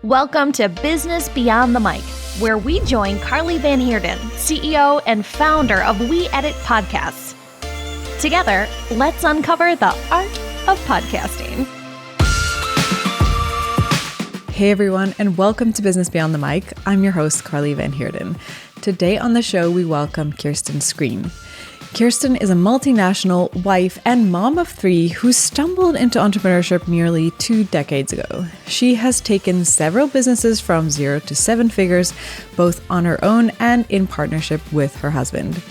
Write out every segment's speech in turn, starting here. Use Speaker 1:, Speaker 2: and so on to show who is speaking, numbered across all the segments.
Speaker 1: Welcome to Business Beyond the Mic, where we join Carly Van Heerden, CEO and founder of We Edit Podcasts. Together, let's uncover the art of podcasting.
Speaker 2: Hey everyone, and welcome to Business Beyond the Mic. I'm your host, Carly Van Heerden. Today on the show, we welcome Kirsten Screen. Kirsten is a multinational wife and mom of three who stumbled into entrepreneurship nearly 2 decades ago. She has taken several businesses from 0 to 7 figures, both on her own and in partnership with her husband.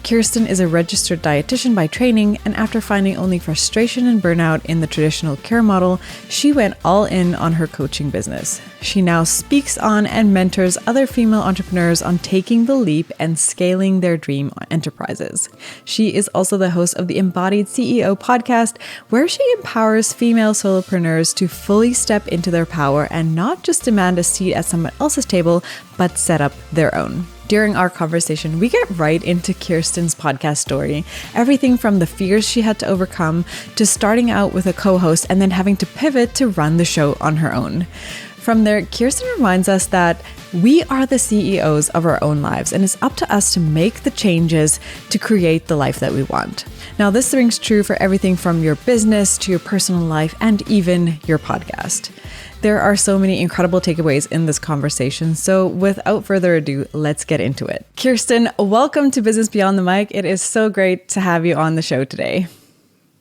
Speaker 2: Kirsten is a registered dietitian by training, and after finding only frustration and burnout in the traditional care model, she went all in on her coaching business. She now speaks on and mentors other female entrepreneurs on taking the leap and scaling their dream enterprises. She is also the host of the Embodied CEO Podcast, where she empowers female solopreneurs to fully step into their power and not just demand a seat at someone else's table, but set up their own. During our conversation, we get right into Kirsten's podcast story. Everything from the fears she had to overcome to starting out with a co-host and then having to pivot to run the show on her own. From there, Kirsten reminds us that we are the CEOs of our own lives, and it's up to us to make the changes to create the life that we want. Now, this rings true for everything from your business to your personal life and even your podcast. There are so many incredible takeaways in this conversation. So without further ado, let's get into it. Kirsten, welcome to Business Beyond the Mic. It is so great to have you on the show today.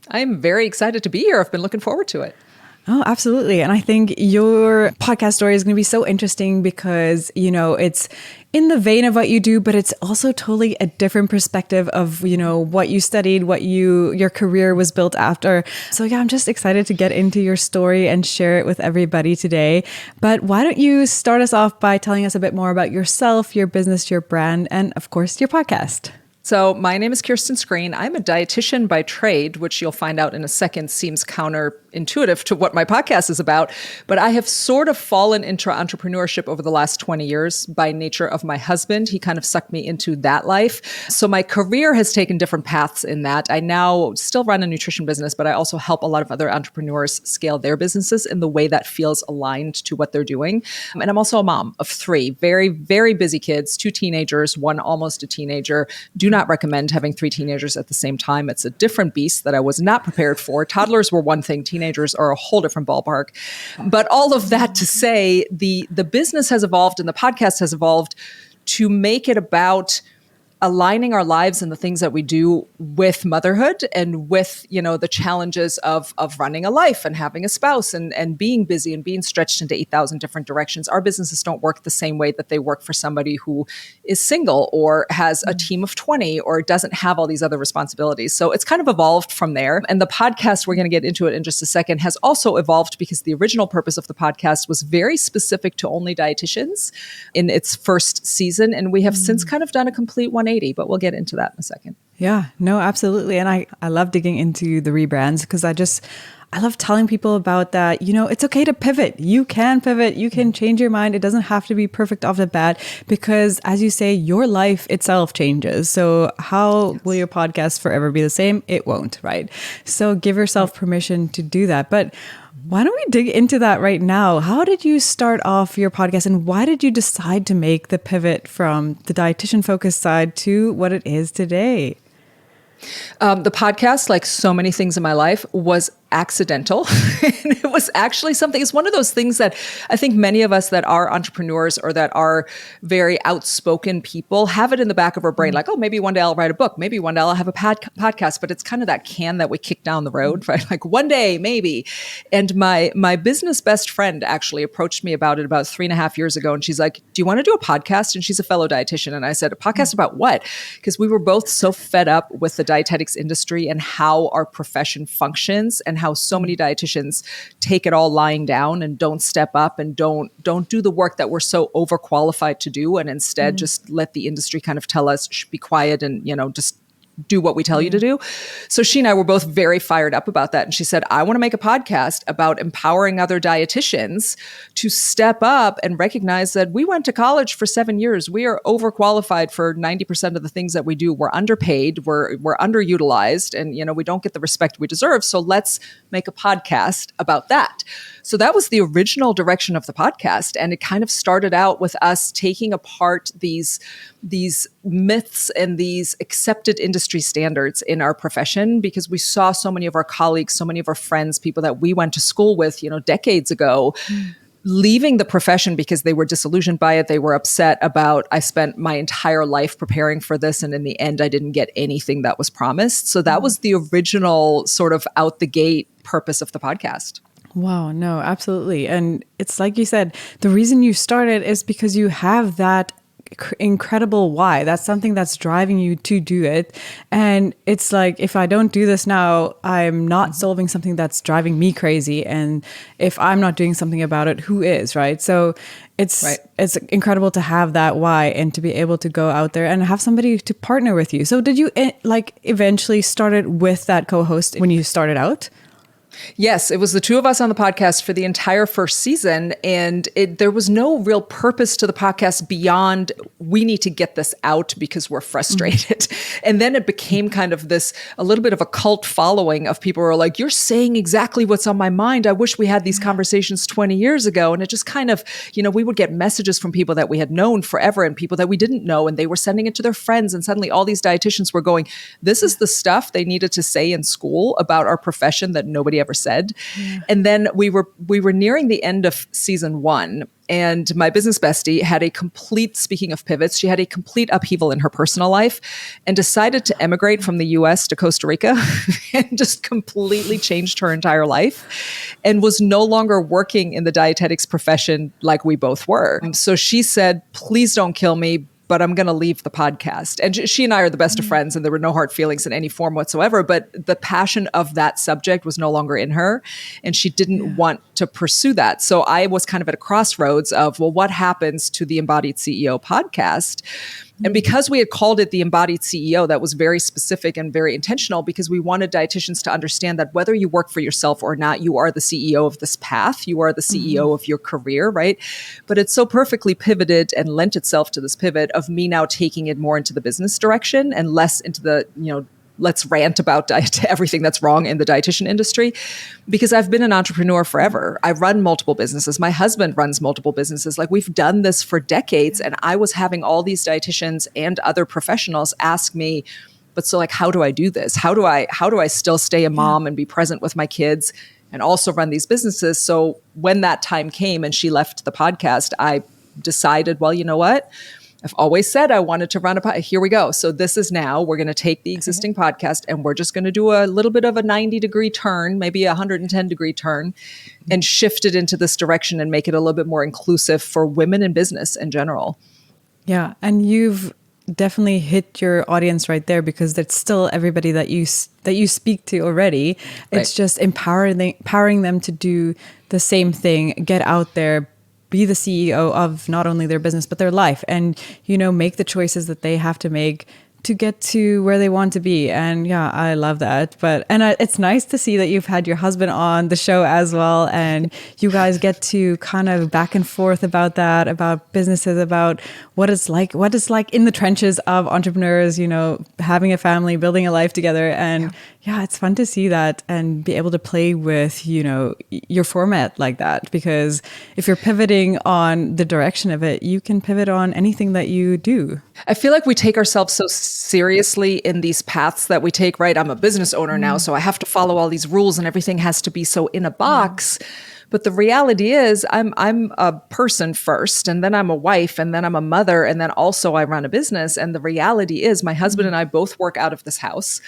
Speaker 3: I'm very excited to be here. I've been looking forward to it.
Speaker 2: Oh, absolutely. And I think your podcast story is going to be so interesting because, it's in the vein of what you do, but it's also totally a different perspective of, what you studied, what your career was built after. So yeah, I'm just excited to get into your story and share it with everybody today. But why don't you start us off by telling us a bit more about yourself, your business, your brand, and of course, your podcast.
Speaker 3: So my name is Kirsten Screen. I'm a dietitian by trade, which you'll find out in a second seems counterintuitive to what my podcast is about. But I have sort of fallen into entrepreneurship over the last 20 years by nature of my husband. He kind of sucked me into that life. So my career has taken different paths in that. I now still run a nutrition business, but I also help a lot of other entrepreneurs scale their businesses in the way that feels aligned to what they're doing. And I'm also a mom of 3 very, very busy kids, 2 teenagers, 1 almost a teenager. Do not recommend having 3 teenagers at the same time. It's a different beast that I was not prepared for. Toddlers were one thing. Teenagers are a whole different ballpark. But all of that to say, the business has evolved and the podcast has evolved to make it about aligning our lives and the things that we do with motherhood and with, the challenges of running a life and having a spouse and being busy and being stretched into 8,000 different directions. Our businesses don't work the same way that they work for somebody who is single or has a team of 20 or doesn't have all these other responsibilities. So it's kind of evolved from there. And the podcast, we're going to get into it in just a second, has also evolved because the original purpose of the podcast was very specific to only dietitians in its first season. And we have since kind of done a complete 180. But we'll get into that in a second.
Speaker 2: Yeah, no, absolutely. And I love digging into the rebrands because I love telling people about that. It's okay to pivot. You can pivot. You can change your mind. It doesn't have to be perfect off the bat because, as you say, your life itself changes. So how will your podcast forever be the same? It won't, right? So give yourself permission to do that. But why don't we dig into that right now? How did you start off your podcast and why did you decide to make the pivot from the dietitian focused side to what it is today?
Speaker 3: The podcast, like so many things in my life, was accidental. And it was actually something, it's one of those things that I think many of us that are entrepreneurs or that are very outspoken people have it in the back of our brain, like, oh, maybe one day I'll write a book. Maybe one day I'll have a podcast, but it's kind of that can that we kick down the road, right? Like one day, maybe. And my business best friend actually approached me about it about 3.5 years ago. And she's like, do you want to do a podcast? And she's a fellow dietitian. And I said, a podcast about what? Because we were both so fed up with the dietetics industry and how our profession functions and how so many dietitians take it all lying down and don't step up and don't do the work that we're so overqualified to do, and instead just let the industry kind of tell us, be quiet and just do what we tell you to do. So she and I were both very fired up about that. And she said, I want to make a podcast about empowering other dietitians to step up and recognize that we went to college for 7 years. We are overqualified for 90% of the things that we do. We're underpaid, we're underutilized, and we don't get the respect we deserve. So let's make a podcast about that. So that was the original direction of the podcast. And it kind of started out with us taking apart these myths and these accepted industry standards in our profession, because we saw so many of our colleagues, so many of our friends, people that we went to school with, decades ago, leaving the profession because they were disillusioned by it. They were upset about, I spent my entire life preparing for this, and in the end, I didn't get anything that was promised. So that was the original sort of out the gate purpose of the podcast.
Speaker 2: Wow, no, absolutely. And it's like you said, the reason you started is because you have that incredible why. That's something that's driving you to do it. And it's like, if I don't do this now, I'm not solving something that's driving me crazy. And if I'm not doing something about it, who is, right? So it's incredible to have that why and to be able to go out there and have somebody to partner with you. So did you eventually started with that co-host when you started out?
Speaker 3: Yes, it was the two of us on the podcast for the entire first season. And there was no real purpose to the podcast beyond, we need to get this out because we're frustrated. Mm-hmm. And then it became kind of a little bit of a cult following of people who are like, you're saying exactly what's on my mind. I wish we had these conversations 20 years ago. And it just kind of, we would get messages from people that we had known forever and people that we didn't know. And they were sending it to their friends. And suddenly all these dietitians were going, this is the stuff they needed to say in school about our profession that nobody ever said. Yeah. And then we were nearing the end of season 1, and my business bestie had speaking of pivots, she had a complete upheaval in her personal life and decided to emigrate from the US to Costa Rica and just completely changed her entire life and was no longer working in the dietetics profession like we both were. So she said, please don't kill me, but I'm going to leave the podcast. And she and I are the best of friends, and there were no hard feelings in any form whatsoever. But the passion of that subject was no longer in her, and she didn't want to pursue that. So I was kind of at a crossroads of, well, what happens to the Embodied CEO podcast? And because we had called it the Embodied CEO, that was very specific and very intentional, because we wanted dietitians to understand that whether you work for yourself or not, you are the CEO of this path. You are the CEO of your career, right? But it's so perfectly pivoted and lent itself to this pivot of me now taking it more into the business direction and less into the, let's rant about everything that's wrong in the dietitian industry, because I've been an entrepreneur forever. I run multiple businesses. My husband runs multiple businesses. Like, we've done this for decades. And I was having all these dietitians and other professionals ask me, but so how do I do this? How do I still stay a mom and be present with my kids and also run these businesses? So when that time came and she left the podcast, I decided, well, you know what? I've always said I wanted to run a podcast. Here we go. So this is now, we're going to take the existing podcast and we're just going to do a little bit of a 90-degree turn, maybe a 110-degree turn, and shift it into this direction and make it a little bit more inclusive for women in business in general.
Speaker 2: Yeah. And you've definitely hit your audience right there, because that's still everybody that you speak to already. It's just empowering them to do the same thing, get out there, be the CEO of not only their business, but their life, and, make the choices that they have to make to get to where they want to be. And yeah, I love that. It's nice to see that you've had your husband on the show as well. And you guys get to kind of back and forth about that, about businesses, about what it's like in the trenches of entrepreneurs, having a family, building a life together. And yeah, it's fun to see that and be able to play with, your format like that, because if you're pivoting on the direction of it, you can pivot on anything that you do.
Speaker 3: I feel like we take ourselves so seriously in these paths that we take, right? I'm a business owner now, so I have to follow all these rules and everything has to be so in a box. But the reality is I'm a person first, and then I'm a wife, and then I'm a mother, and then also I run a business. And the reality is my husband and I both work out of this house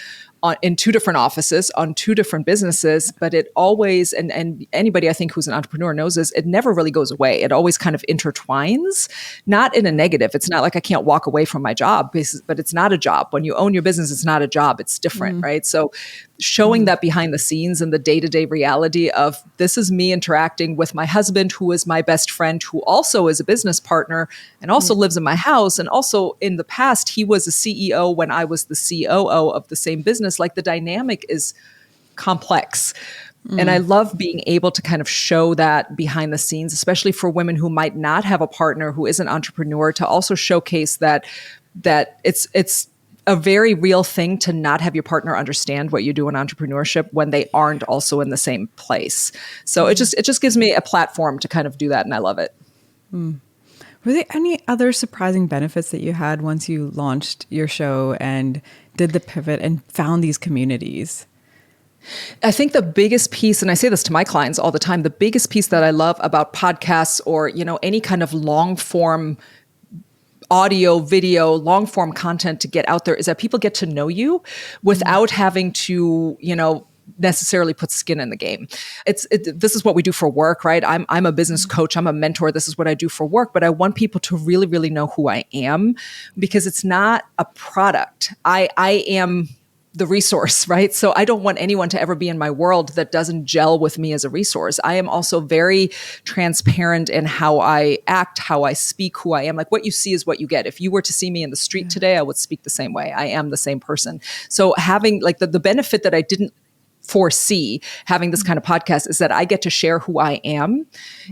Speaker 3: in 2 different offices on 2 different businesses, but it always, and anybody I think who's an entrepreneur knows this, it never really goes away. It always kind of intertwines, not in a negative. It's not like I can't walk away from my job, but it's not a job. When you own your business, it's not a job. It's different, right? So showing that behind the scenes and the day-to-day reality of this is me interacting with my husband, who is my best friend, who also is a business partner and also lives in my house. And also in the past, he was a CEO when I was the COO of the same business. Like the dynamic is complex. And I love being able to kind of show that behind the scenes, especially for women who might not have a partner who is an entrepreneur, to also showcase that it's a very real thing to not have your partner understand what you do in entrepreneurship when they aren't also in the same place. So it just gives me a platform to kind of do that, and I love it.
Speaker 2: Were there any other surprising benefits that you had once you launched your show and did the pivot and found these communities?
Speaker 3: I think the biggest piece, and I say this to my clients all the time, the biggest piece that I love about podcasts or, any kind of long form audio, video, long form content to get out there is that people get to know you without having to, necessarily put skin in the game. This is what we do for work, right? I'm a business coach. I'm a mentor. This is what I do for work, but I want people to really, really know who I am because it's not a product. I am the resource, right? So I don't want anyone to ever be in my world that doesn't gel with me as a resource. I am also very transparent in how I act, how I speak, who I am. Like what you see is what you get. If you were to see me in the street today, I would speak the same way. I am the same person. So having like the benefit that I didn't foresee having this kind of podcast is that I get to share who I am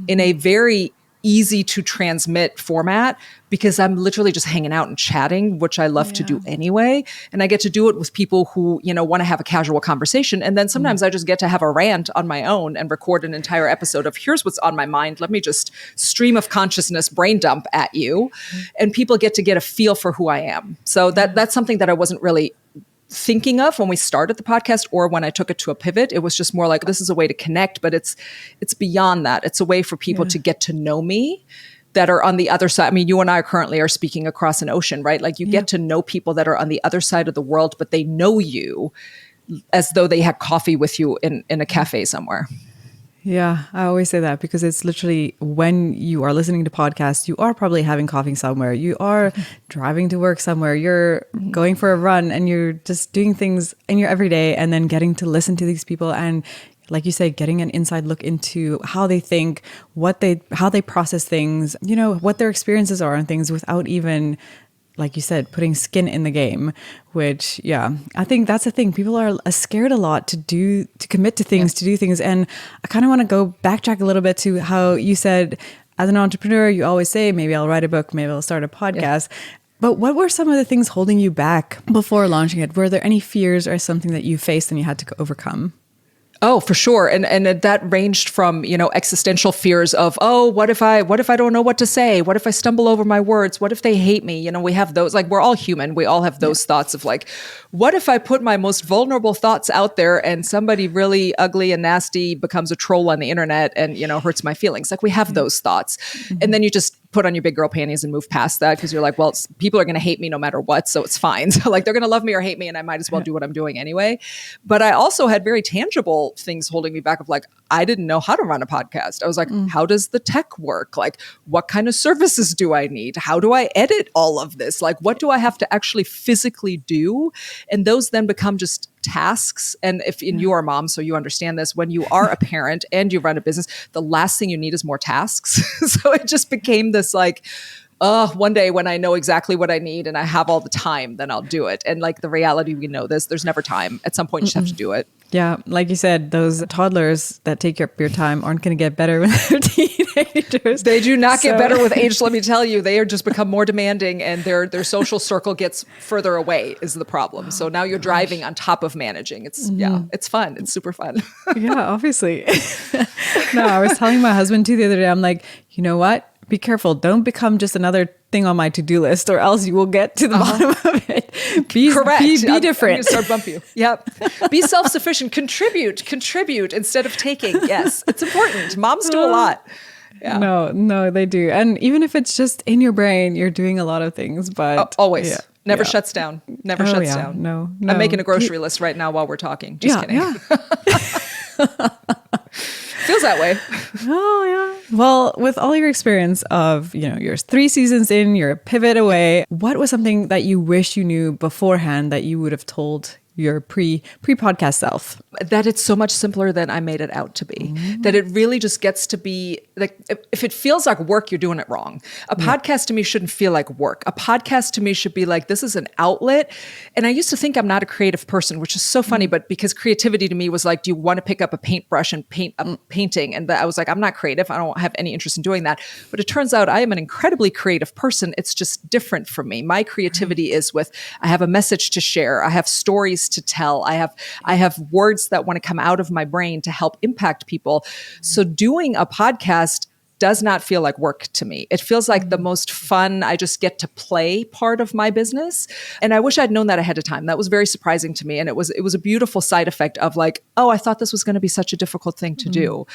Speaker 3: in a very easy to transmit format because I'm literally just hanging out and chatting, which I love to do anyway. And I get to do it with people who, want to have a casual conversation. And then sometimes I just get to have a rant on my own and record an entire episode of here's what's on my mind. Let me just stream of consciousness, brain dump at you. And people get a feel for who I am. So that's something that I wasn't really thinking of when we started the podcast or when I took it to a pivot. It was just more like, this is a way to connect, but it's beyond that. It's a way for people to get to know me that are on the other side. I mean, you and I currently are speaking across an ocean, right? Like you get to know people that are on the other side of the world, but they know you as though they had coffee with you in a cafe somewhere.
Speaker 2: Yeah, I always say that because it's literally when you are listening to podcasts, you are probably having coffee somewhere. You are driving to work somewhere. You're going for a run and you're just doing things in your everyday and then getting to listen to these people. And like you say, getting an inside look into how they think, how they process things, what their experiences are on things without even, like you said, putting skin in the game, which, I think that's the thing. People are scared a lot to commit to things, to do things. And I kind of want to go backtrack a little bit to how you said, as an entrepreneur, you always say, maybe I'll write a book, maybe I'll start a podcast. But what were some of the things holding you back before launching it? Were there any fears or something that you faced and you had to overcome?
Speaker 3: Oh, for sure. And that ranged from, existential fears of, what if I don't know what to say? What if I stumble over my words? What if they hate me? We have those, like, we're all human. We all have those thoughts of like, what if I put my most vulnerable thoughts out there and somebody really ugly and nasty becomes a troll on the internet and, hurts my feelings? Like we have those thoughts. And then you just put on your big girl panties and move past that because you're like, well, people are going to hate me no matter what. So it's fine. So like they're going to love me or hate me and I might as well do what I'm doing anyway. But I also had very tangible things holding me back of like, I didn't know how to run a podcast. I was like, how does the tech work? Like, what kind of services do I need? How do I edit all of this? Like, what do I have to actually physically do? And those then become just tasks. And you are a mom, so you understand this, when you are a parent and you run a business, the last thing you need is more tasks. So it just became this like, one day when I know exactly what I need and I have all the time, then I'll do it. And like the reality, we know this, there's never time. At some point, you just have to do it.
Speaker 2: Yeah. Like you said, those toddlers that take up your time aren't going to get better when they're teenagers.
Speaker 3: They do not get better with age, let me tell you. They are just become more demanding and their social circle gets further away is the problem. So now you're driving on top of managing. It's fun. It's super fun.
Speaker 2: Yeah, obviously. No, I was telling my husband too the other day, I'm like, you know what? Be careful. Don't become just another thing on my to-do list or else you will get to the bottom of it.
Speaker 3: Correct.
Speaker 2: Be different.
Speaker 3: I'm going to start bump you. Yep. Be self-sufficient. Contribute instead of taking. Yes. It's important. Moms do a lot. Yeah.
Speaker 2: No, they do. And even if it's just in your brain, you're doing a lot of things, but
Speaker 3: always. Never shuts down. Never shuts down.
Speaker 2: No.
Speaker 3: I'm making a grocery list right now while we're talking. Just kidding.
Speaker 2: Yeah.
Speaker 3: Feels that way.
Speaker 2: Oh, yeah. Well, with all your experience of, you're 3 seasons in, you're a pivot away, what was something that you wish you knew beforehand that you would have told your pre-podcast self?
Speaker 3: That it's so much simpler than I made it out to be. That it really just gets to be like, if it feels like work, you're doing it wrong. A podcast to me shouldn't feel like work. A podcast to me should be like, this is an outlet. And I used to think I'm not a creative person, which is so funny, but because creativity to me was like, do you want to pick up a paintbrush and paint a painting? And I was like, I'm not creative. I don't have any interest in doing that. But it turns out I am an incredibly creative person. It's just different from me. My creativity is with, I have a message to share. I have stories to tell. I have words that want to come out of my brain to help impact people. So doing a podcast does not feel like work to me. It feels like the most fun, I just get to play part of my business. And I wish I'd known that ahead of time. That was very surprising to me. And it was a beautiful side effect of like, oh, I thought this was going to be such a difficult thing to do.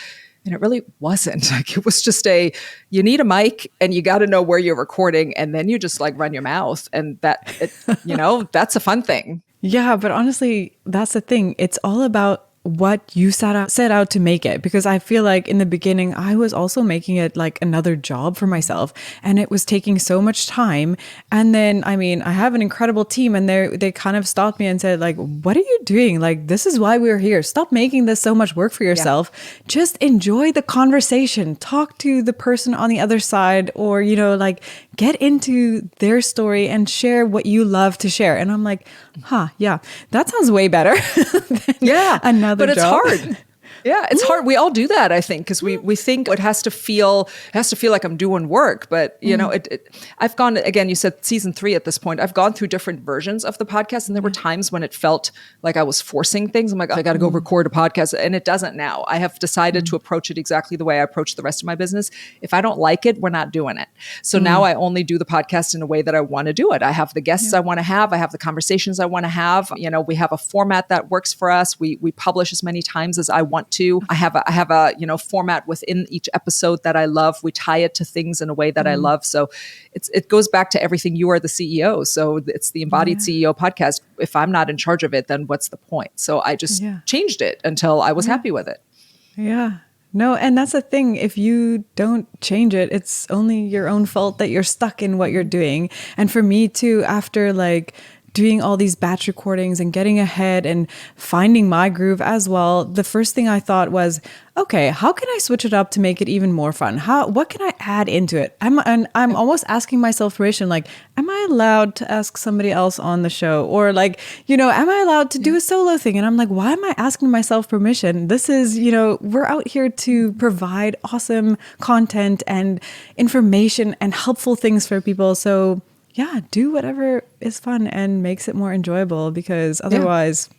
Speaker 3: And it really wasn't. Like, it was just you need a mic and you got to know where you're recording, and then you just like run your mouth, and that's a fun thing.
Speaker 2: Yeah, but honestly, that's the thing. It's all about what you set out to make it, because I feel like in the beginning I was also making it like another job for myself, and it was taking so much time. And then I have an incredible team, and they kind of stopped me and said like, what are you doing? Like, this is why we're here. Stop making this so much work for yourself. Just enjoy the conversation, talk to the person on the other side, or like get into their story and share what you love to share. And I'm like, that sounds way better than another
Speaker 3: but it's
Speaker 2: job.
Speaker 3: hard. Yeah, it's hard. We all do that, I think, because we think it has to feel like I'm doing work. But I've gone, again, you said season 3 at this point. I've gone through different versions of the podcast, and there were times when it felt like I was forcing things. I'm like, I got to go record a podcast, and it doesn't now. I have decided to approach it exactly the way I approach the rest of my business. If I don't like it, we're not doing it. So now I only do the podcast in a way that I want to do it. I have the guests I want to have. I have the conversations I want to have. We have a format that works for us. We publish as many times as I want to. I have a format within each episode that I love. We tie it to things in a way that I love. So it goes back to everything. You are the CEO. So it's the Embodied CEO podcast. If I'm not in charge of it, then what's the point? So I just changed it until I was happy with it.
Speaker 2: Yeah. No, and that's the thing. If you don't change it, it's only your own fault that you're stuck in what you're doing. And for me too, after like doing all these batch recordings and getting ahead and finding my groove as well, the first thing I thought was, okay, how can I switch it up to make it even more fun? What can I add into it? I'm almost asking myself permission, like, am I allowed to ask somebody else on the show? Or like, am I allowed to do a solo thing? And I'm like, why am I asking myself permission? This is, we're out here to provide awesome content and information and helpful things for people. So yeah, do whatever is fun and makes it more enjoyable, because otherwise,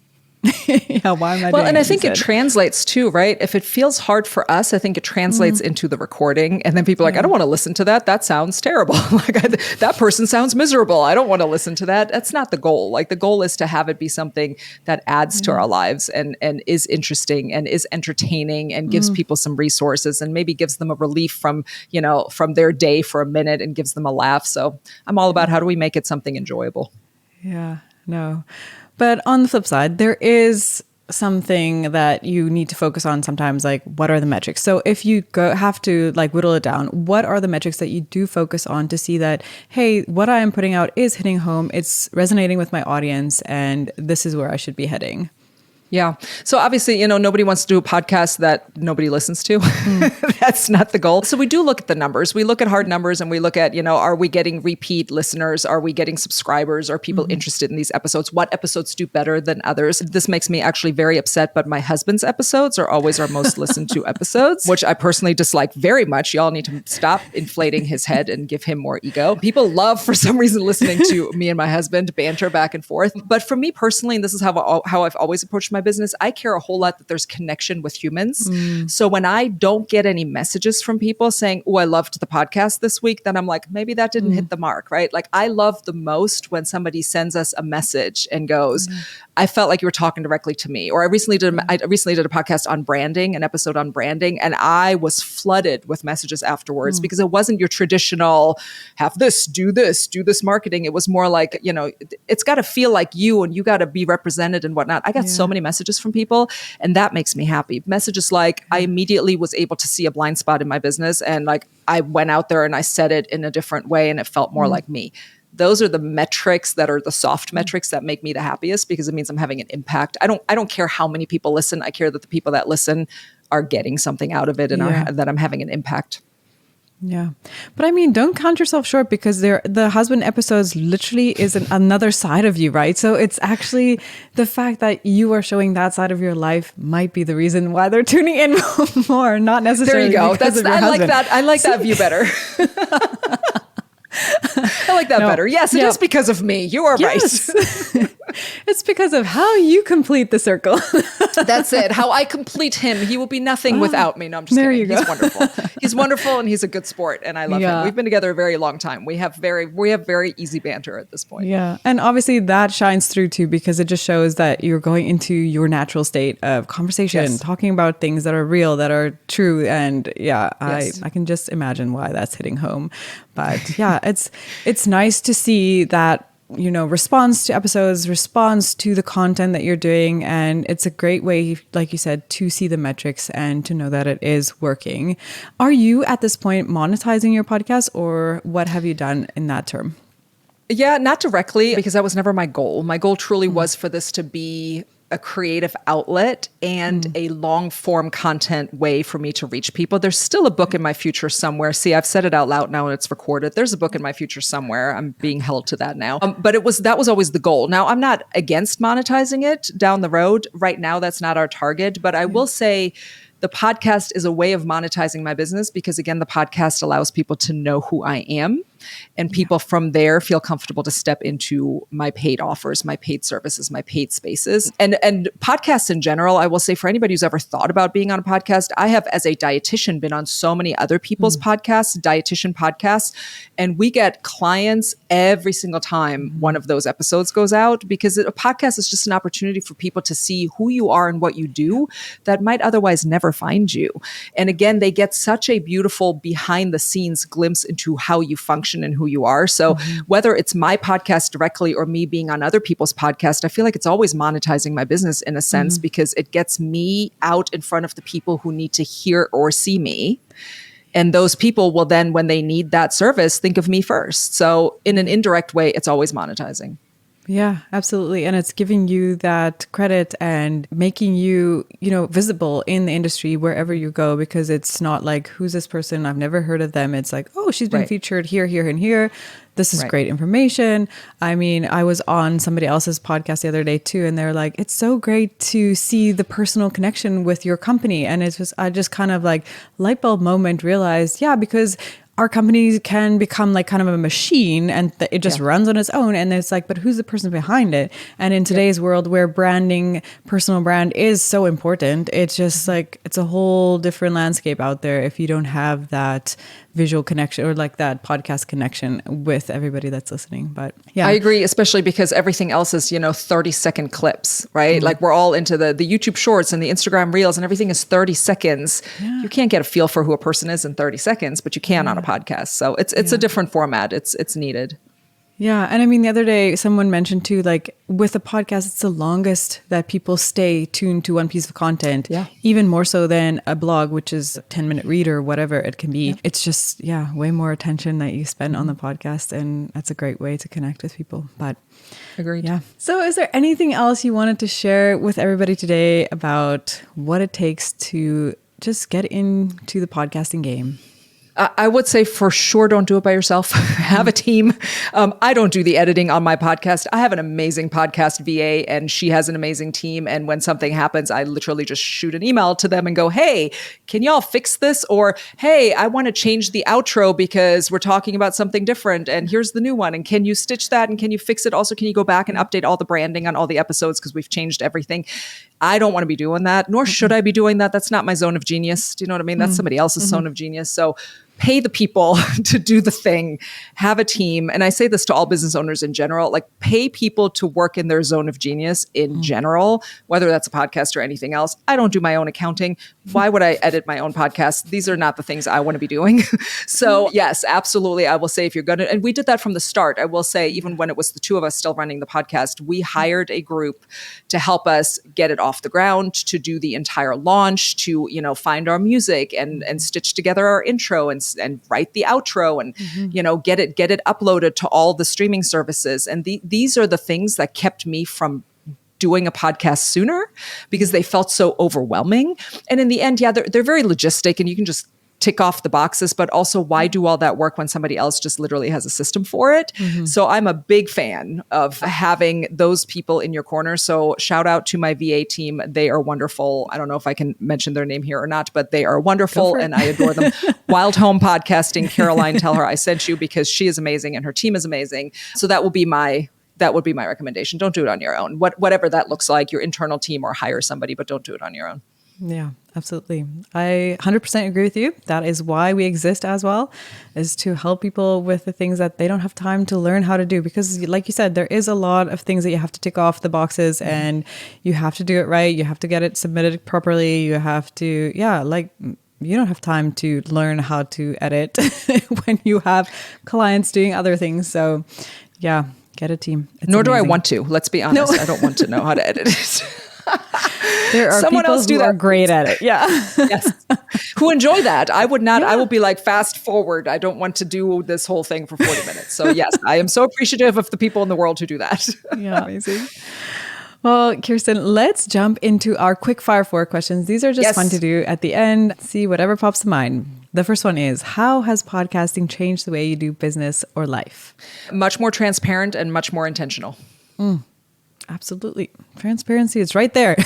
Speaker 2: why am I doing it?
Speaker 3: And I think it translates too, right? If it feels hard for us, I think it translates into the recording. And then people are like, I don't want to listen to that. That sounds terrible. That person sounds miserable. I don't want to listen to that. That's not the goal. Like, the goal is to have it be something that adds to our lives and is interesting and is entertaining and gives people some resources and maybe gives them a relief from their day for a minute and gives them a laugh. So I'm all about how do we make it something enjoyable?
Speaker 2: Yeah, no. But on the flip side, there is something that you need to focus on sometimes, like, what are the metrics? So if you have to like whittle it down, what are the metrics that you do focus on to see that, hey, what I am putting out is hitting home, it's resonating with my audience, and this is where I should be heading?
Speaker 3: Yeah. So obviously, nobody wants to do a podcast that nobody listens to. That's not the goal. So we do look at the numbers. We look at hard numbers, and we look at, are we getting repeat listeners? Are we getting subscribers? Are people interested in these episodes? What episodes do better than others? This makes me actually very upset, but my husband's episodes are always our most listened to episodes, which I personally dislike very much. Y'all need to stop inflating his head and give him more ego. People love, for some reason, listening to me and my husband banter back and forth. But for me personally, and this is how I've always approached my business, I care a whole lot that there's connection with humans. So when I don't get any messages from people saying, oh, I loved the podcast this week, then I'm like, maybe that didn't hit the mark, right? Like, I love the most when somebody sends us a message and goes, I felt like you were talking directly to me. Or I recently did a podcast on branding, an episode on branding, and I was flooded with messages afterwards because it wasn't your traditional have this, do this marketing. It was more like, it's got to feel like you, and you got to be represented and whatnot. I got so many messages from people, and that makes me happy. Messages like I immediately was able to see a blind spot in my business, and like I went out there and I said it in a different way, and it felt more like me. Those are the metrics that are the soft metrics that make me the happiest, because it means I'm having an impact. I don't care how many people listen. I care that the people that listen are getting something out of it and that I'm having an impact.
Speaker 2: Yeah. But I mean, don't count yourself short, because the husband episodes literally is another side of you, right? So it's actually the fact that you are showing that side of your life might be the reason why they're tuning in more, not necessarily.
Speaker 3: There you go.
Speaker 2: Husband.
Speaker 3: I like that view better. I like that better. Yes, it is because of me. You are right.
Speaker 2: It's because of how you complete the circle.
Speaker 3: That's it. How I complete him. He will be nothing without me. No, I'm just kidding. He's wonderful. He's wonderful, and he's a good sport, and I love him. We've been together a very long time. We have very easy banter at this point. Yeah.
Speaker 2: And obviously that shines through too, because it just shows that you're going into your natural state of conversation, talking about things that are real, that are true. And I can just imagine why that's hitting home. But it's nice to see that, response to episodes, response to the content that you're doing. And it's a great way, like you said, to see the metrics and to know that it is working. Are you at this point monetizing your podcast, or what have you done in that term?
Speaker 3: Yeah, not directly, because that was never my goal. My goal truly was for this to be a creative outlet and a long form content way for me to reach people. There's still a book in my future somewhere. See, I've said it out loud now and it's recorded. There's a book in my future somewhere. I'm being held to that now. But that was always the goal. Now, I'm not against monetizing it down the road. Right now, that's not our target. But I will say the podcast is a way of monetizing my business, because again, the podcast allows people to know who I am. And people from there feel comfortable to step into my paid offers, my paid services, my paid spaces. And podcasts in general, I will say, for anybody who's ever thought about being on a podcast, I have, as a dietitian, been on so many other people's podcasts, dietitian podcasts, and we get clients every single time one of those episodes goes out, because a podcast is just an opportunity for people to see who you are and what you do that might otherwise never find you. And again, they get such a beautiful behind the scenes glimpse into how you function and who you are. So whether it's my podcast directly or me being on other people's podcasts, I feel like it's always monetizing my business in a sense, because it gets me out in front of the people who need to hear or see me. And those people will then, when they need that service, think of me first. So in an indirect way, it's always monetizing.
Speaker 2: Yeah, absolutely. And it's giving you that credit and making you, visible in the industry wherever you go, because it's not like, who's this person? I've never heard of them. It's like, oh, she's been featured here, here, and here. This is great information. I mean, I was on somebody else's podcast the other day too, and they're like, it's so great to see the personal connection with your company. And I just kind of like light bulb moment realized, because our company can become like kind of a machine, and it just runs on its own. And it's like, but who's the person behind it? And in today's world where branding, personal brand is so important, it's just like, it's a whole different landscape out there if you don't have that visual connection or like that podcast connection with everybody that's listening. But
Speaker 3: I agree, especially because everything else is, 30-second clips, right? Like we're all into the YouTube shorts and the Instagram reels, and everything is 30 seconds. You can't get a feel for who a person is in 30 seconds, but you can on a podcast. So it's a different format. It's needed.
Speaker 2: Yeah. And I mean, the other day, someone mentioned too, like with a podcast, it's the longest that people stay tuned to one piece of content, even more so than a blog, which is a 10-minute read or whatever it can be. It's just, way more attention that you spend on the podcast. And that's a great way to connect with people. But
Speaker 3: agreed.
Speaker 2: Yeah. So is there anything else you wanted to share with everybody today about what it takes to just get into the podcasting game?
Speaker 3: I would say for sure, don't do it by yourself. Have a team. I don't do the editing on my podcast. I have an amazing podcast VA, and she has an amazing team. And when something happens, I literally just shoot an email to them and go, hey, can y'all fix this? Or, hey, I want to change the outro because we're talking about something different. And here's the new one. And can you stitch that? And can you fix it? Also, can you go back and update all the branding on all the episodes because we've changed everything? I don't want to be doing that, nor should I be doing that. That's not my zone of genius. Do you know what I mean? That's somebody else's zone of genius. So pay the people to do the thing, have a team. And I say this to all business owners in general, like pay people to work in their zone of genius in general, whether that's a podcast or anything else. I don't do my own accounting. Why would I edit my own podcast? These are not the things I want to be doing. So yes, absolutely. I will say if you're going to, and we did that from the start. I will say even when it was the two of us still running the podcast, we hired a group to help us get it off the ground, to do the entire launch, to, find our music and stitch together our intro and write the outro and, get it uploaded to all the streaming services. And these are the things that kept me from doing a podcast sooner because they felt so overwhelming. And in the end, they're very logistic and you can just tick off the boxes, but also why do all that work when somebody else just literally has a system for it? So I'm a big fan of having those people in your corner. So shout out to my VA team. They are wonderful. I don't know if I can mention their name here or not, but they are wonderful and I adore them. Wild Home Podcasting, Caroline, tell her I sent you because she is amazing and her team is amazing. So that would be my recommendation. Don't do it on your own. Whatever that looks like, your internal team or hire somebody, but don't do it on your own.
Speaker 2: Yeah, absolutely. I 100% agree with you. That is why we exist as well, is to help people with the things that they don't have time to learn how to do. Because like you said, there is a lot of things that you have to tick off the boxes and you have to do it right. You have to get it submitted properly. You have to, you don't have time to learn how to edit when you have clients doing other things. So yeah, get a team.
Speaker 3: Nor do I want to. Let's be honest. No. I don't want to know how to edit it.
Speaker 2: There are someone people else who are great at it. Yeah.
Speaker 3: Yes. Who enjoy that. I would not, I will be like fast forward. I don't want to do this whole thing for 40 minutes. So yes, I am so appreciative of the people in the world who do that.
Speaker 2: Yeah. Amazing. Well, Kirsten, let's jump into our quick fire 4 questions. These are just fun to do at the end. See whatever pops to mind. The first one is, how has podcasting changed the way you do business or life?
Speaker 3: Much more transparent and much more intentional.
Speaker 2: Absolutely. Transparency is right there.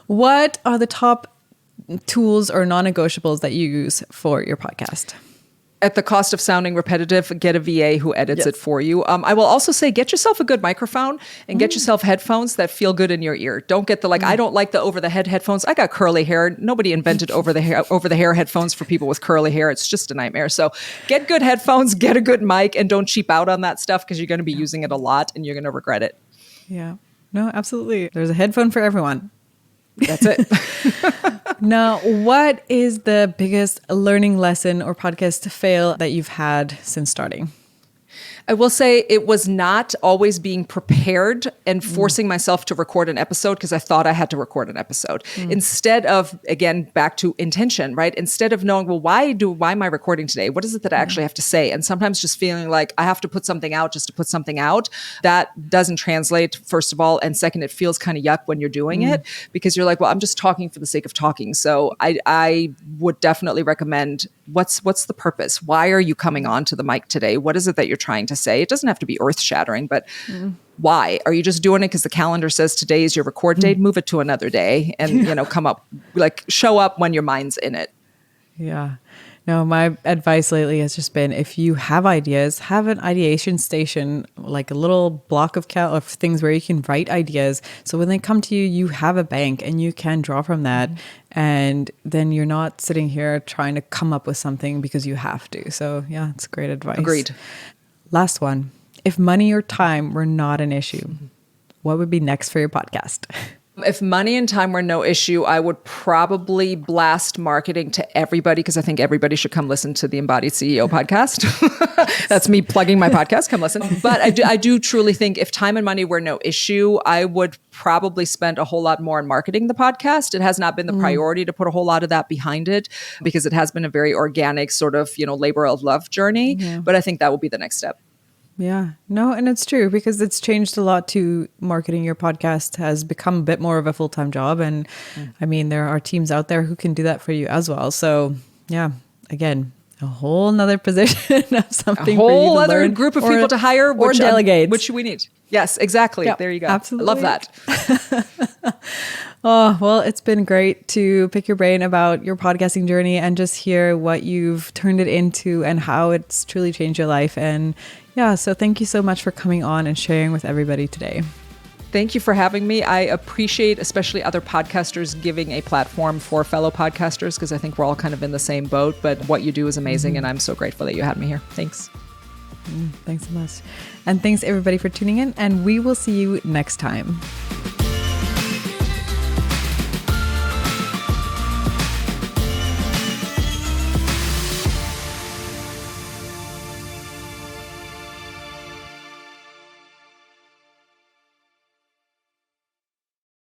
Speaker 2: What are the top tools or non-negotiables that you use for your podcast?
Speaker 3: At the cost of sounding repetitive, get a VA who edits it for you. I will also say, get yourself a good microphone and get yourself headphones that feel good in your ear. Don't get the I don't like the over-the-head headphones. I got curly hair. Nobody invented over-the-hair headphones for people with curly hair. It's just a nightmare. So get good headphones, get a good mic, and don't cheap out on that stuff because you're going to be using it a lot and you're going to regret it.
Speaker 2: Yeah. No, absolutely. There's a headphone for everyone.
Speaker 3: That's it.
Speaker 2: Now, what is the biggest learning lesson or podcast fail that you've had since starting?
Speaker 3: I will say it was not always being prepared and forcing myself to record an episode because I thought I had to record an episode. Instead of, again, back to intention, right? Instead of knowing, well, why am I recording today? What is it that I actually have to say? And sometimes just feeling like I have to put something out just to put something out. That doesn't translate, first of all. And second, it feels kind of yuck when you're doing it because you're like, well, I'm just talking for the sake of talking. So I would definitely recommend what's the purpose? Why are you coming on to the mic today? What is it that you're trying to say? It doesn't have to be earth-shattering, but why? Are you just doing it because the calendar says today is your record date? Move it to another day and, show up when your mind's in it.
Speaker 2: Yeah. No, my advice lately has just been, if you have ideas, have an ideation station, like a little block of things where you can write ideas. So when they come to you, you have a bank and you can draw from that. And then you're not sitting here trying to come up with something because you have to. So yeah, it's great advice.
Speaker 3: Agreed.
Speaker 2: Last one. If money or time were not an issue, what would be next for your podcast?
Speaker 3: If money and time were no issue, I would probably blast marketing to everybody because I think everybody should come listen to the Embodied CEO podcast. That's me plugging my podcast. Come listen. But I do truly think if time and money were no issue, I would probably spend a whole lot more on marketing the podcast. It has not been the priority to put a whole lot of that behind it because it has been a very organic sort of, labor of love journey. Yeah. But I think that will be the next step.
Speaker 2: Yeah, no, and it's true because it's changed a lot too. Marketing your podcast has become a bit more of a full-time job. And I mean, there are teams out there who can do that for you as well. So yeah, again, a whole nother position of something
Speaker 3: a whole
Speaker 2: for you to
Speaker 3: other
Speaker 2: learn
Speaker 3: group of people to hire
Speaker 2: or delegate.
Speaker 3: Which we need. Yes, exactly. Yep, there you go.
Speaker 2: Absolutely.
Speaker 3: I love that.
Speaker 2: Oh, well, it's been great to pick your brain about your podcasting journey and just hear what you've turned it into and how it's truly changed your life. And yeah, so thank you so much for coming on and sharing with everybody today.
Speaker 3: Thank you for having me. I appreciate especially other podcasters giving a platform for fellow podcasters, because I think we're all kind of in the same boat, but what you do is amazing. And I'm so grateful that you had me here. Thanks.
Speaker 2: Thanks so much. And thanks everybody for tuning in, and we will see you next time.